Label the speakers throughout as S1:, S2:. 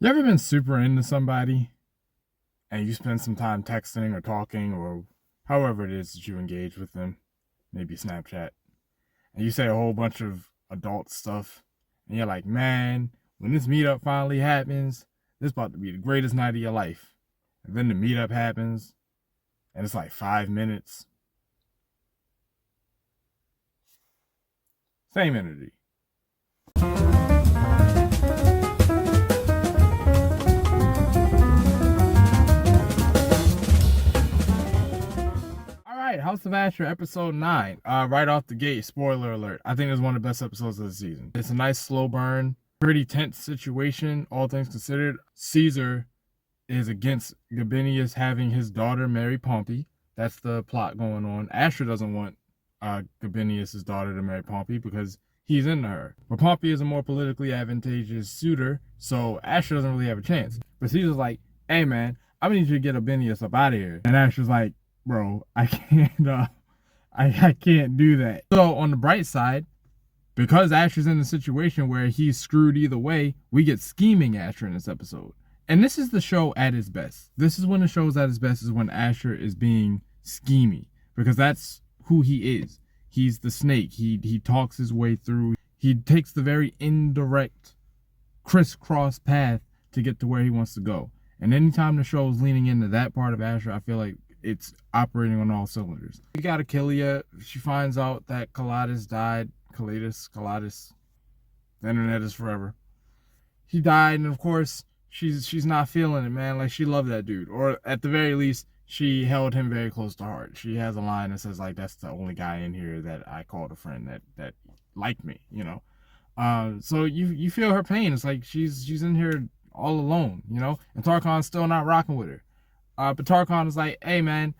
S1: You ever been super into somebody and you spend some time texting or talking or however it is that you engage with them, maybe Snapchat, and you say a whole bunch of adult stuff, and you're like, man, when this meetup finally happens, this is about to be the greatest night of your life. And then the meetup happens, and it's like 5 minutes. Same energy. House of Ashur, episode 9. Right off the gate, spoiler alert. I think it's one of the best episodes of the season. It's a nice slow burn, pretty tense situation, all things considered. Caesar is against Gabinius having his daughter marry Pompey. That's the plot going on. Ashur doesn't want Gabinius' daughter to marry Pompey because he's into her. But Pompey is a more politically advantageous suitor, so Ashur doesn't really have a chance. But Caesar's like, hey man, I need you to get Gabinius up out of here. And Ashur's like, bro, I can't I can't do that. So on the bright side, because Ashur's in a situation where he's screwed either way, we get scheming Ashur in this episode. And this is the show at its best. This is when the show's at its best, is when Ashur is being schemy, because that's who he is. He's the snake. He talks his way through. He takes the very indirect crisscross path to get to where he wants to go. And anytime the show is leaning into that part of Ashur, I feel like it's operating on all cylinders. We got Achillia. She finds out that Collatus died. Collatus. The internet is forever. He died, and of course, she's not feeling it, man. Like, she loved that dude. Or at the very least, she held him very close to heart. She has a line that says, like, that's the only guy in here that I called a friend that liked me, you know. So you feel her pain. It's like she's in here all alone, you know? And Tarkon's still not rocking with her. But Tarkon is like, hey man,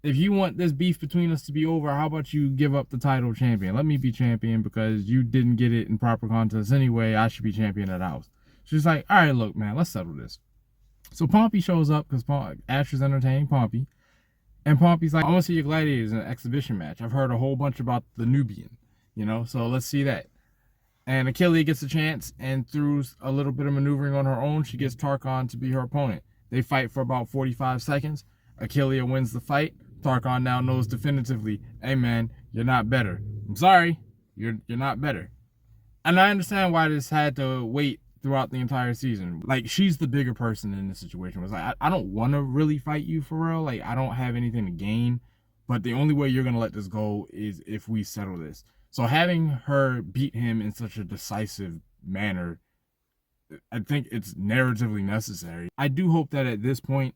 S1: if you want this beef between us to be over, how about you give up the title of champion? Let me be champion because you didn't get it in proper contests anyway. I should be champion at the house. She's like, all right, look, man, let's settle this. So Pompey shows up because Ashur's entertaining Pompey. And Pompey's like, I want to see your gladiators in an exhibition match. I've heard a whole bunch about the Nubian, you know, so let's see that. And Achillia gets a chance, and through a little bit of maneuvering on her own, she gets Tarkon to be her opponent. They fight for about 45 seconds. Achillia wins the fight. Tarkon now knows definitively, hey man, you're not better. I'm sorry, you're not better. And I understand why this had to wait throughout the entire season. Like, she's the bigger person in this situation. It was like, I don't want to really fight you for real. Like, I don't have anything to gain. But the only way you're going to let this go is if we settle this. So having her beat him in such a decisive manner, I think it's narratively necessary. I do hope that at this point,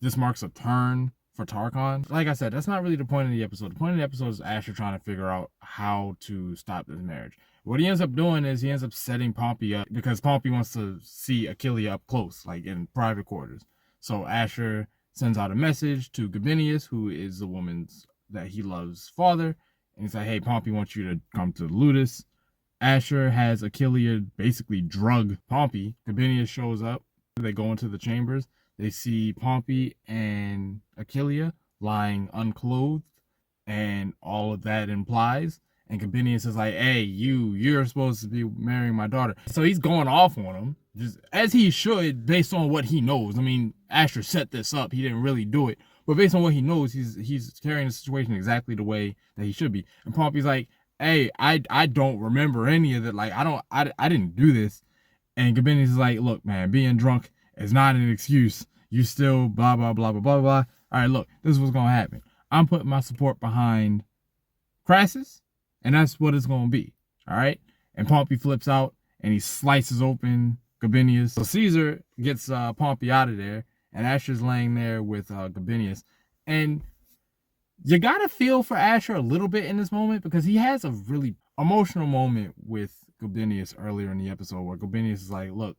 S1: this marks a turn for Tarkon. Like I said, that's not really the point of the episode. The point of the episode is Ashur trying to figure out how to stop this marriage. What he ends up doing is he ends up setting Pompey up because Pompey wants to see Achillia up close, like in private quarters. So Ashur sends out a message to Gabinius, who is the woman's that he loves father. And he's like, hey, Pompey wants you to come to Ludus. Ashur has Achillia basically drug Pompey. Gabinius shows up. They go into the chambers. They see Pompey and Achillia lying unclothed. And all of that implies. And Gabinius is like, hey, you're supposed to be marrying my daughter. So he's going off on him, just as he should, based on what he knows. I mean, Ashur set this up. He didn't really do it. But based on what he knows, he's carrying the situation exactly the way that he should be. And Pompey's like, hey, I don't remember any of that. Like, I didn't do this. And Gabinius is like, look, man, being drunk is not an excuse. You still blah, blah, blah, blah, blah, blah. All right, look, this is what's going to happen. I'm putting my support behind Crassus, and that's what it's going to be. All right? And Pompey flips out, and he slices open Gabinius. So Caesar gets Pompey out of there, and Ashur's laying there with Gabinius. And you gotta feel for Ashur a little bit in this moment because he has a really emotional moment with Gabinius earlier in the episode where Gabinius is like, look,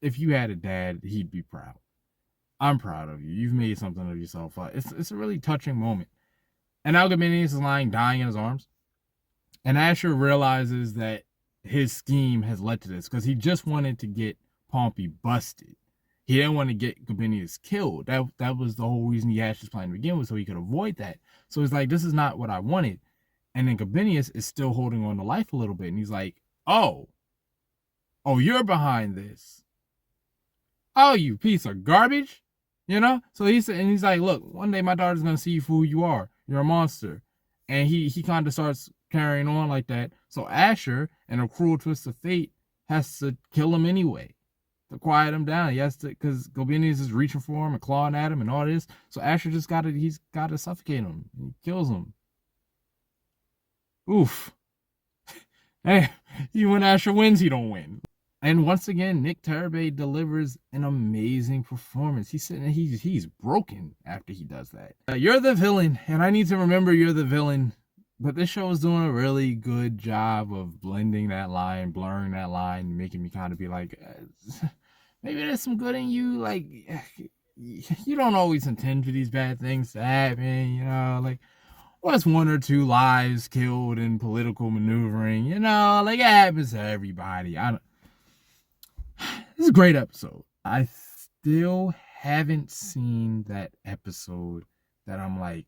S1: if you had a dad, he'd be proud. I'm proud of you. You've made something of yourself. It's a really touching moment. And now Gabinius is lying, dying in his arms. And Ashur realizes that his scheme has led to this because he just wanted to get Pompey busted. He didn't want to get Gabinius killed. That was the whole reason he hatched his plan to begin with, so he could avoid that. So it's like, this is not what I wanted. And then Gabinius is still holding on to life a little bit. And he's like, oh, you're behind this. Oh, you piece of garbage. You know? So he said, and he's like, look, one day my daughter's gonna see you for who you are. You're a monster. And he kind of starts carrying on like that. So Ashur, in a cruel twist of fate, has to kill him anyway to quiet him down. He has to, because Gobinius is reaching for him and clawing at him and all this. So Ashur just he's got to suffocate him. He kills him. Oof. Hey, even when Ashur wins, he don't win. And once again, Nick Terabay delivers an amazing performance. He's sitting, he's broken after he does that. You're the villain, and I need to remember you're the villain. But this show is doing a really good job of blending that line, blurring that line, making me kind of be like, maybe there's some good in you. Like, you don't always intend for these bad things to happen, you know? Like, what's one or two lives killed in political maneuvering, you know? Like, it happens to everybody. This is a great episode. I still haven't seen that episode that I'm like,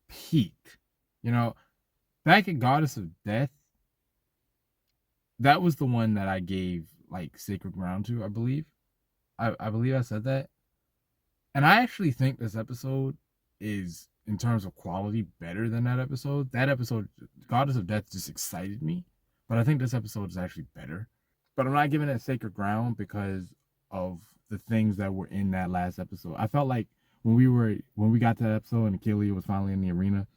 S1: peak. You know, back at Goddess of Death, that was the one that I gave like sacred ground to, I believe. I believe I said that. And I actually think this episode is, in terms of quality, better than that episode. That episode, Goddess of Death, just excited me. But I think this episode is actually better. But I'm not giving it sacred ground because of the things that were in that last episode. I felt like when we got to that episode and Achilles was finally in the arena,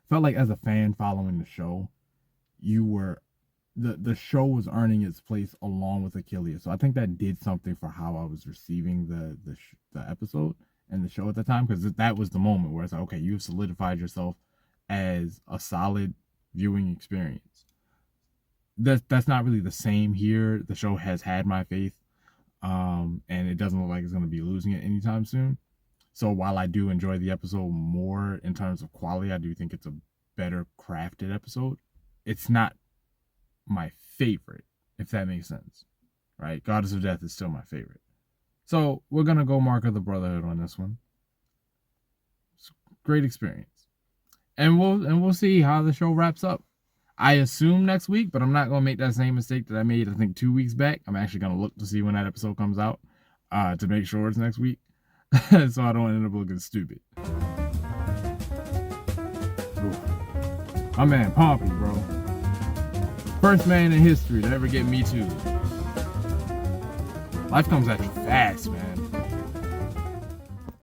S1: felt like as a fan following the show, the show was earning its place along with Achilles. So I think that did something for how I was receiving the episode and the show at the time, because that was the moment where it's like, okay, you've solidified yourself as a solid viewing experience. That's not really the same here. The show has had my faith, and it doesn't look like it's going to be losing it anytime soon. So while I do enjoy the episode more in terms of quality, I do think it's a better crafted episode. It's not my favorite, if that makes sense, right? Goddess of Death is still my favorite. So we're going to go Mark of the Brotherhood on this one. It's a great experience. And we'll see how the show wraps up. I assume next week, but I'm not going to make that same mistake that I made, I think, 2 weeks back. I'm actually going to look to see when that episode comes out to make sure it's next week. So I don't end up looking stupid. Ooh. My man Pompey, bro. First man in history to ever get Me Too. Life comes at you fast, man.